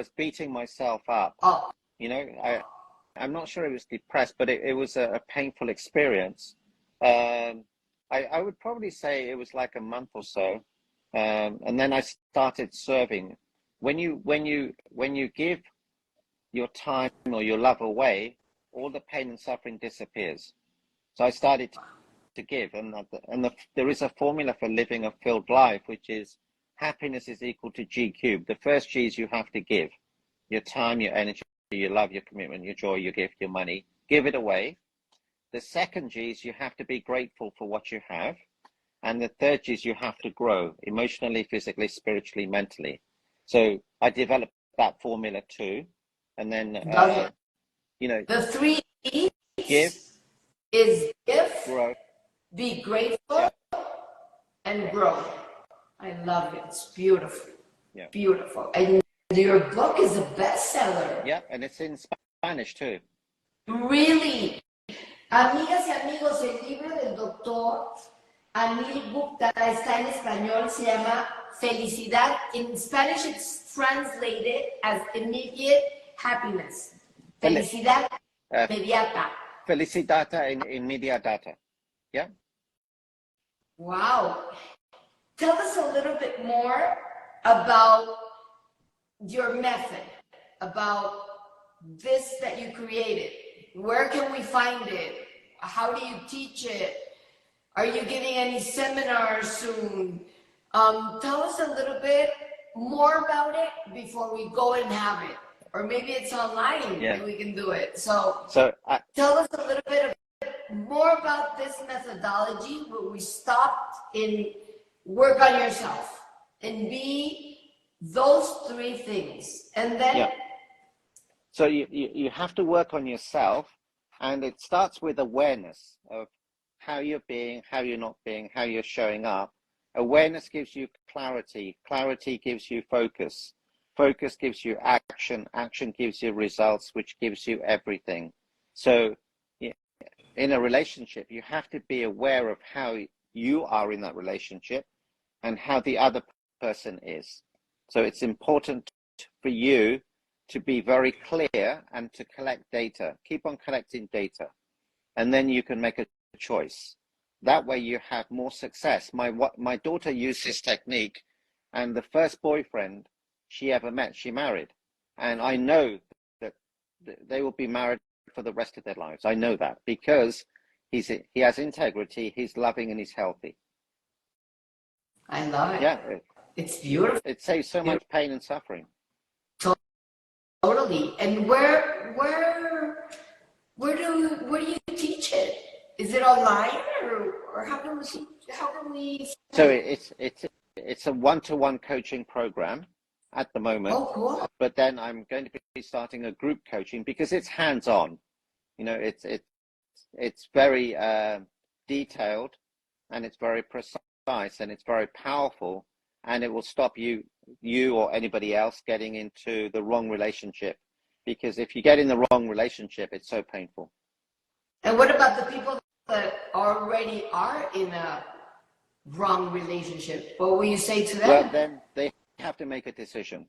was beating myself up. Oh, You know, I'm not sure it was depressed, but it was a painful experience. Um, I would probably say it was like a month or so, and then I started serving. When you give your time or your love away, all the pain and suffering disappears. So I started to give, there is a formula for living a filled life, which is happiness is equal to G cubed. The first G is you have to give your time, your energy, your love, your commitment, your joy, your gift, your money. Give it away. The second G is you have to be grateful for what you have. And the third G is you have to grow emotionally, physically, spiritually, mentally. So I developed that formula too. And then, you know, the three give, E's is give, grow. be grateful, Yeah, and grow. I love it. It's beautiful. yeah, Beautiful. And your book is a bestseller. yeah. And it's in Spanish too. Really. Amigas y amigos, el libro del doctor Anil Gupta está en español, se llama Felicidad. In Spanish, it's translated as immediate happiness. Felicidad inmediata. Felicidata in inmediata. Yeah. Wow. Tell us a little bit more about your method, about this that you created. Where can we find it? How do you teach it? Are you giving any seminars soon? Tell us a little bit more about it before we go and have it. Or maybe it's online and we can do it. So tell us a little bit more about this methodology where we stopped in work on yourself and be those three things. And then so you have to work on yourself, and it starts with awareness of how you're being, how you're not being, how you're showing up. Awareness gives you clarity. Clarity gives you focus. Focus gives you action. Action gives you results, which gives you everything. So in a relationship, you have to be aware of how you are in that relationship and how the other person is. So it's important for you to be very clear and to collect data. Keep on collecting data, and then you can make a choice. That way you have more success. My daughter used this technique, and the first boyfriend she ever met, she married. And I know that they will be married for the rest of their lives. I know that because he has integrity, he's loving, and he's healthy. I love it. Yeah. It's beautiful. It saves so much pain and suffering. Totally. And where do you teach it? Is it online or how can we So it's a one-to-one coaching program at the moment. Oh, cool. But then I'm going to be starting a group coaching because it's hands-on. You know, it's very detailed, and it's very precise, and it's very powerful, and it will stop you or anybody else getting into the wrong relationship, because if you get in the wrong relationship, it's so painful. And what about the people that already are in a wrong relationship? What will you say to them? Well, then they have to make a decision.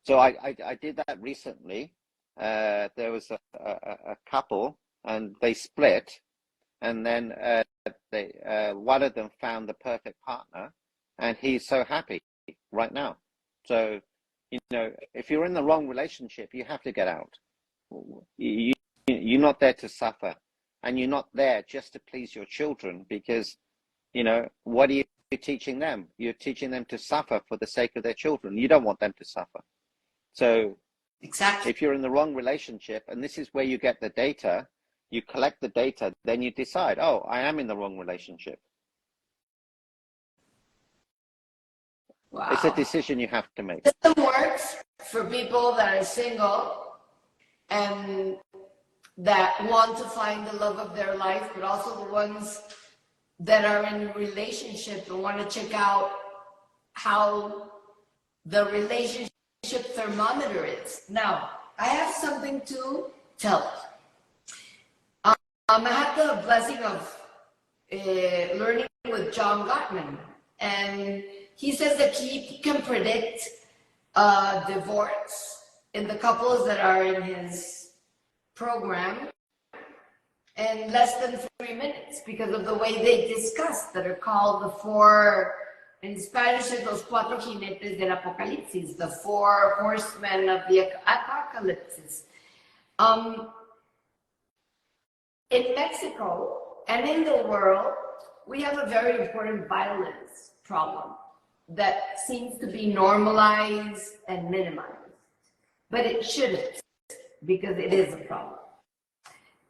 So I did that recently. There was a couple, and they split, and then one of them found the perfect partner, and he's so happy right now. So, you know, if you're in the wrong relationship, you have to get out. You're not there to suffer, and you're not there just to please your children, because, you know, what are you teaching them? You're teaching them to suffer for the sake of their children. You don't want them to suffer. So exactly, if you're in the wrong relationship, and this is where you get the data, you collect the data, then you decide, oh, I am in the wrong relationship. It's a Wow. decision you have to make. System works for people that are single and that want to find the love of their life, but also the ones that are in a relationship and want to check out how the relationship thermometer is. Now, I have something to tell. I had the blessing of learning with John Gottman, and he says that he can predict divorce in the couples that are in his program in less than 3 minutes because of the way they discuss, that are called the four, in Spanish, los cuatro jinetes del apocalipsis, the four horsemen of the apocalypse. In Mexico and in the world, we have a very important violence problem that seems to be normalized and minimized, but it shouldn't, because it is a problem.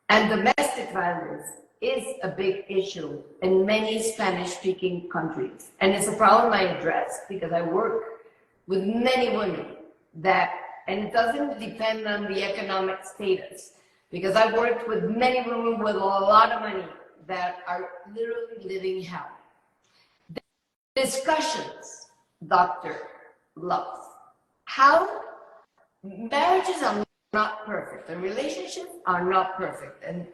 And domestic violence is a big issue in many Spanish-speaking countries. And it's a problem I address because I work with many women that, and it doesn't depend on the economic status, because I've worked with many women with a lot of money that are literally living hell. Discussions, Dr. Love, how marriages are not perfect and relationships are not perfect. And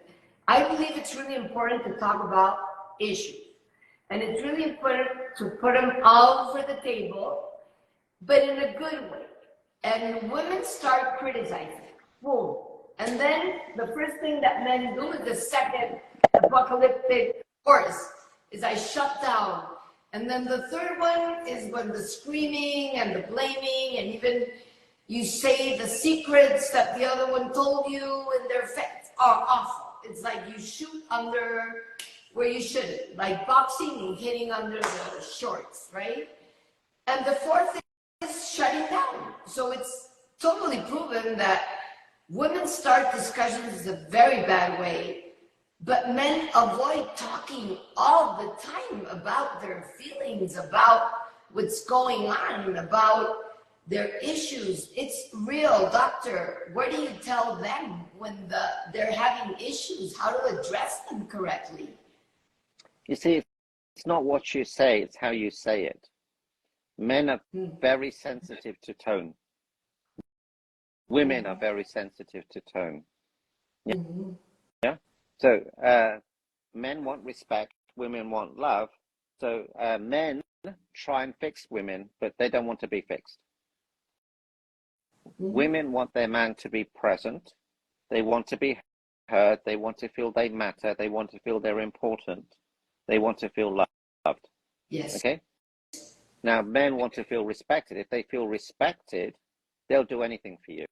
I believe it's really important to talk about issues. And it's really important to put them all over the table, but in a good way. And women start criticizing, boom. And then the first thing that men do is the second apocalyptic horse is I shut down. And then the third one is when the screaming and the blaming, and even you say the secrets that the other one told you, and their effects are awful. It's like you shoot under where you shouldn't, like boxing and hitting under the shorts, right? And the fourth is shutting down. So it's totally proven that women start discussions in a very bad way, but men avoid talking all the time about their feelings, about what's going on, about their issues. It's real, doctor. What do you tell them when they're having issues? How to address them correctly? You see, it's not what you say, it's how you say it. Men are very sensitive to tone. Women are very sensitive to tone. Yeah. Yeah. So men want respect, women want love. So men try and fix women, but they don't want to be fixed. Women want their man to be present. They want to be heard. They want to feel they matter. They want to feel they're important. They want to feel loved. Yes. Okay? Now, men want to feel respected. If they feel respected, they'll do anything for you.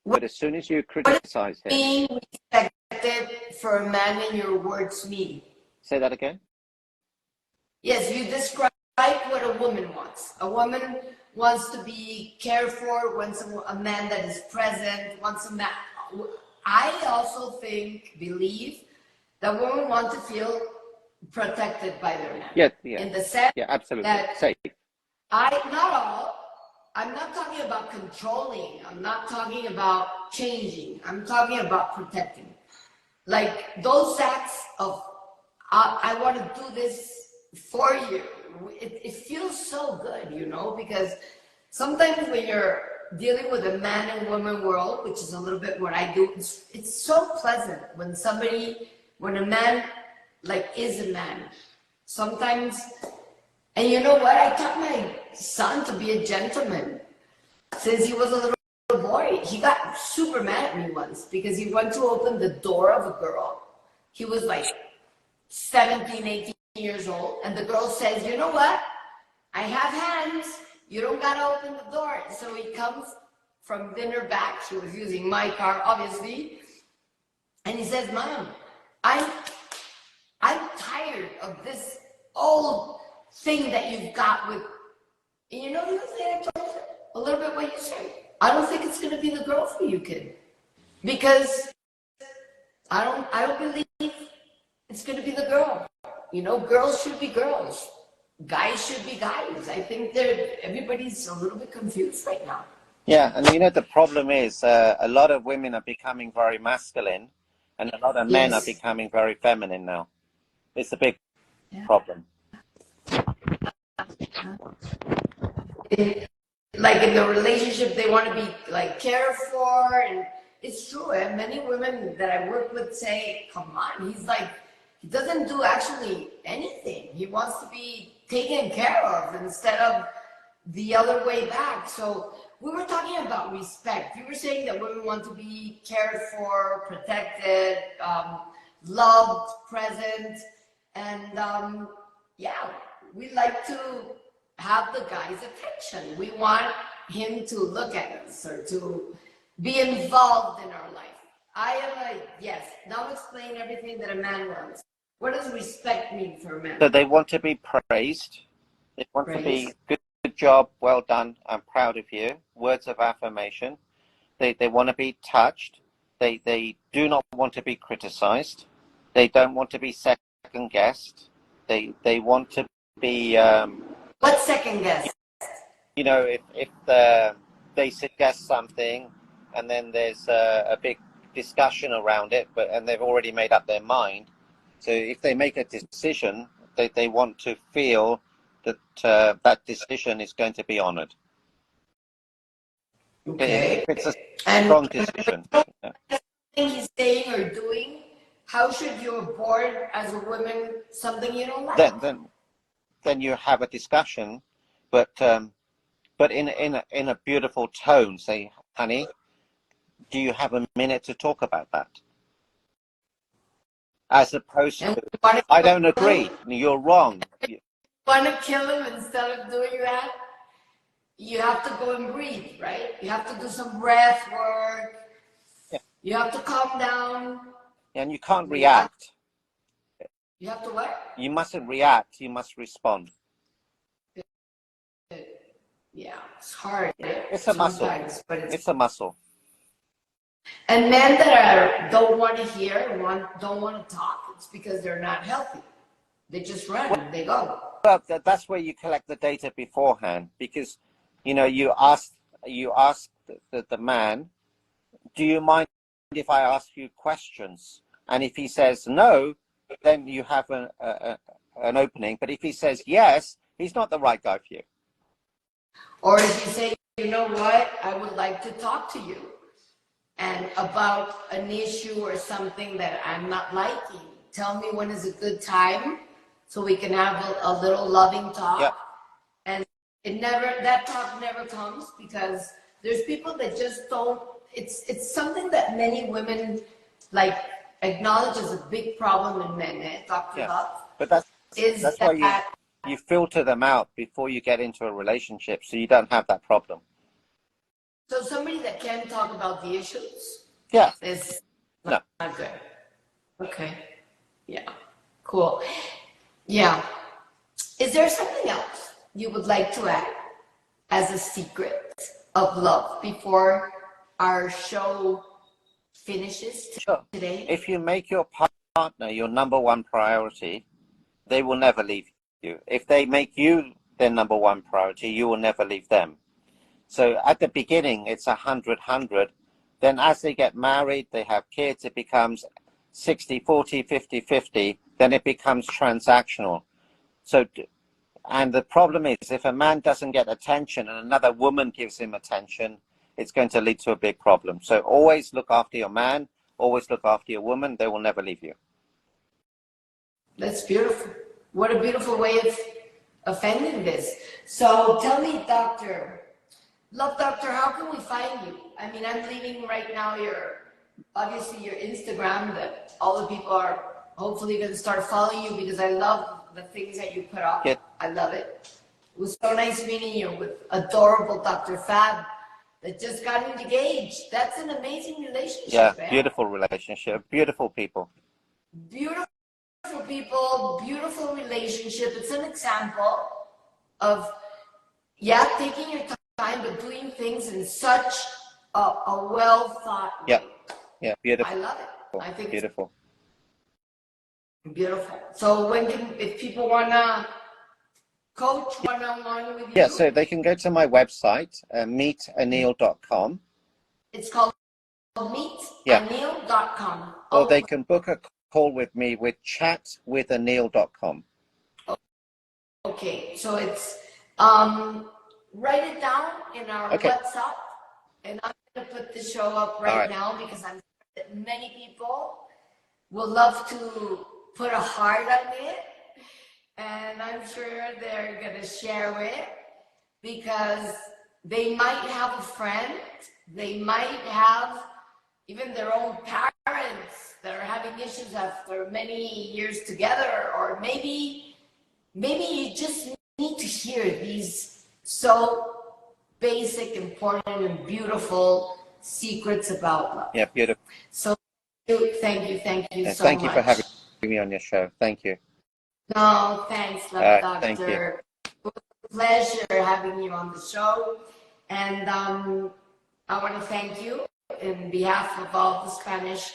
But as soon as you criticize him... Being respected for a man in your words mean? Say that again? Yes, you describe what a woman wants. A woman wants to be cared for, wants a man that is present, wants a man. I also believe that women want to feel protected by their man. Yeah, yeah. In the sense absolutely. that safe. not all. I'm not talking about controlling. I'm not talking about changing. I'm talking about protecting. Like those acts of, I want to do this for you. It feels so good, you know, because sometimes when you're dealing with a man and woman world, which is a little bit what I do, it's so pleasant when a man like is a man. Sometimes, and you know what? I taught my son to be a gentleman since he was a little boy. He got super mad at me once because he went to open the door of a girl. He was like 17, 18 years old. And the girl says, you know what? I have hands. You don't got to open the door. So he comes from dinner back. She was using my car, obviously. And he says, Mom, I'm tired of this old thing that you've got with, and you know the other thing I told her? A little bit what you say. I don't think it's going to be the girl for you, kid. Because I don't believe it's going to be the girl. You know, girls should be girls. guys should be guys. I think everybody's a little bit confused right now. Yeah, and you know, the problem is a lot of women are becoming very masculine and a lot of men are becoming very feminine now. It's a big problem. Like in the relationship, they want to be like cared for, and it's true. And many women that I work with say, "Come on, he's like, he doesn't do actually anything. He wants to be taken care of instead of the other way back." So we were talking about respect. You were saying that women want to be cared for, protected, loved, present, and yeah, we like to have the guy's attention. We want him to look at us or to be involved in our life. I am a yes. Now explain everything that a man wants. What does respect mean for a man? So they want to be praised. They want to be good job, well done, I'm proud of you. Words of affirmation. They want to be touched. They do not want to be criticized. They don't want to be second guessed. They want to be what second guess? You know, if they suggest something and then there's a big discussion around it, and they've already made up their mind. So if they make a decision, they want to feel that that decision is going to be honored. Okay. If it's a strong decision. Something he's saying or doing, how should you abort as a woman something you don't like? Then you have a discussion, but in a beautiful tone. Say, honey, do you have a minute to talk about that? As opposed to, I don't agree. You're wrong. You want to kill him instead of doing that? You have to go and breathe, right? You have to do some breath work. Yeah. You have to calm down. And you can't react. You have to what? You mustn't react. You must respond. Yeah, it's hard. It's a muscle. But it's a muscle. And men that don't want to hear, don't want to talk, it's because they're not healthy. They just run, they go. Well, that's where you collect the data beforehand, because, you know, you ask the man, do you mind if I ask you questions? And if he says no, then you have an opening. But if he says yes, he's not the right guy for you. Or if you say, you know what, I would like to talk to you, and about an issue or something that I'm not liking. Tell me when is a good time so we can have a little loving talk. Yep. And that talk never comes, because there's people that just don't, it's something that many women like acknowledge as a big problem in men, Dr. Love. But that's why you filter them out before you get into a relationship, so you don't have that problem. So somebody that can talk about the issues is not good. Okay. Yeah. Cool. Yeah. Is there something else you would like to add as a secret of love before our show finishes today? If you make your partner your number one priority, they will never leave you. If they make you their number one priority, you will never leave them. So at the beginning, it's 100-100. Then as they get married, they have kids, it becomes 60-40, 50-50. Then it becomes transactional. So, and the problem is, if a man doesn't get attention and another woman gives him attention, it's going to lead to a big problem. So always look after your man, always look after your woman. They will never leave you. That's beautiful. What a beautiful way of ending this. So tell me, Doctor, Love Doctor, how can we find you? I mean, I'm leaving right now obviously your Instagram, that all the people are hopefully going to start following you, because I love the things that you put up. I love it. It was so nice meeting you with adorable Dr. Fab that just got engaged. That's an amazing relationship. Yeah, man. Beautiful relationship, beautiful people. Beautiful people, beautiful relationship. It's an example of, taking your time, but doing things in such a well thought way. Yeah, beautiful. I love it. I think beautiful. Beautiful. So if people wanna coach one-on-one with you? Yeah, so they can go to my website, meetanil.com. It's called meetanil.com. Or they can book a call with me with chatwithanil.com. Okay, so it's write it down in our WhatsApp, and I'm going to put the show up right now because I'm sure that many people will love to put a heart on it, and I'm sure they're going to share it because they might have a friend, they might have even their own parents that are having issues after many years together, or maybe you just need to hear these so basic, important, and beautiful secrets about love. Yeah, beautiful. So thank you so much. Thank you for having me on your show. Thank you. No, thanks, Love Doctor. Thank you. It was a pleasure having you on the show. And I want to thank you in behalf of all the Spanish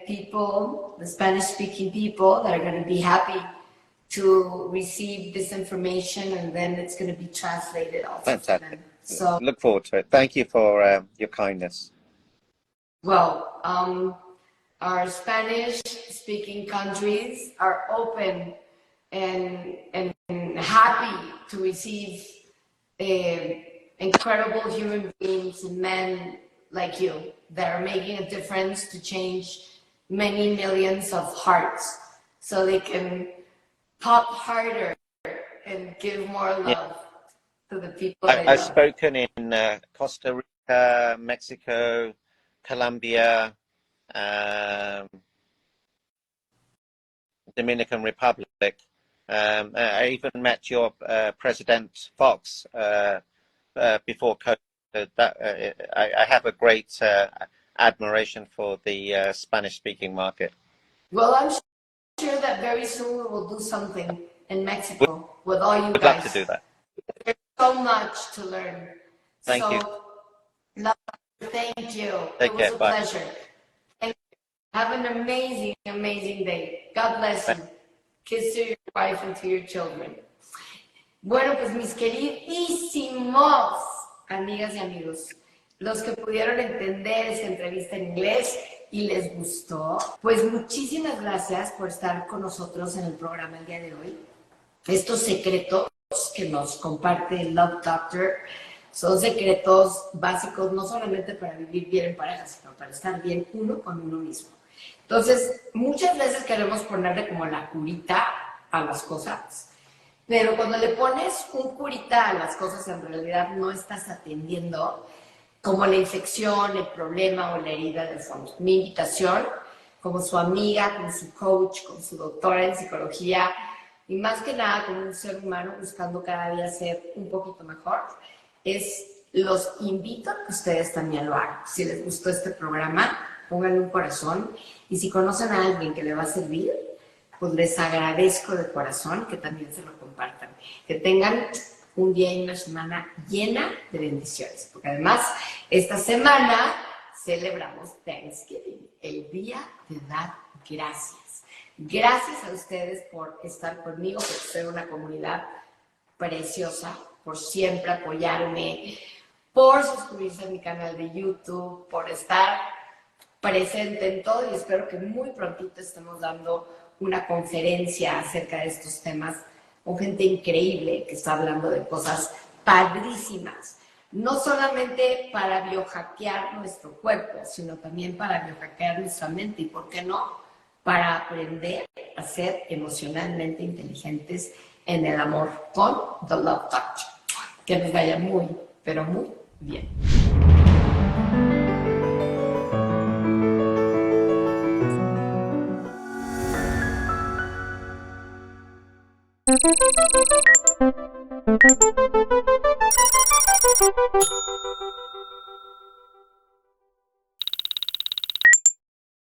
people, the Spanish-speaking people that are going to be happy to receive this information, and then it's going to be translated also. Fantastic. So look forward to it. Thank you for your kindness. Well, our Spanish-speaking countries are open and happy to receive incredible human beings and men like you that are making a difference to change many millions of hearts so they can pop harder and give more love to the people they love. I've spoken in Costa Rica, Mexico, Colombia, Dominican Republic. I even met your President Fox before COVID. I have a great admiration for the Spanish-speaking market. Well, I'm sure that very soon we will do something in Mexico with all you guys. I'd love to do that. There's so much to learn. Thank you. Thank you. Take it was care. a Bye. pleasure. Thank you. Have an amazing, amazing day. God bless you. Kiss to your wife and to your children. Bueno, pues mis queridísimos amigas y amigos, los que pudieron entender esta entrevista en inglés y les gustó, pues muchísimas gracias por estar con nosotros en el programa el día de hoy. Estos secretos que nos comparte el Love Doctor son secretos básicos no solamente para vivir bien en pareja, sino para estar bien uno con uno mismo. Entonces, muchas veces queremos ponerle como la curita a las cosas, pero cuando le pones un curita a las cosas, en realidad no estás atendiendo como la infección, el problema o la herida del fondo. Mi invitación, como su amiga, como su coach, como su doctora en psicología, y más que nada como un ser humano buscando cada día ser un poquito mejor, los invito a que ustedes también lo hagan. Si les gustó este programa, pónganle un corazón, y si conocen a alguien que le va a servir, pues les agradezco de corazón que también se lo compartan. Que tengan un día y una semana llena de bendiciones, porque además esta semana celebramos Thanksgiving, el día de dar gracias. Gracias a ustedes por estar conmigo, por ser una comunidad preciosa, por siempre apoyarme, por suscribirse a mi canal de YouTube, por estar presente en todo, y espero que muy prontito estemos dando una conferencia acerca de estos temas con gente increíble que está hablando de cosas padrísimas. No solamente para biohackear nuestro cuerpo, sino también para biohackear nuestra mente y, ¿por qué no?, para aprender a ser emocionalmente inteligentes en el amor con The Love Doctor. Que les vaya muy, pero muy bien.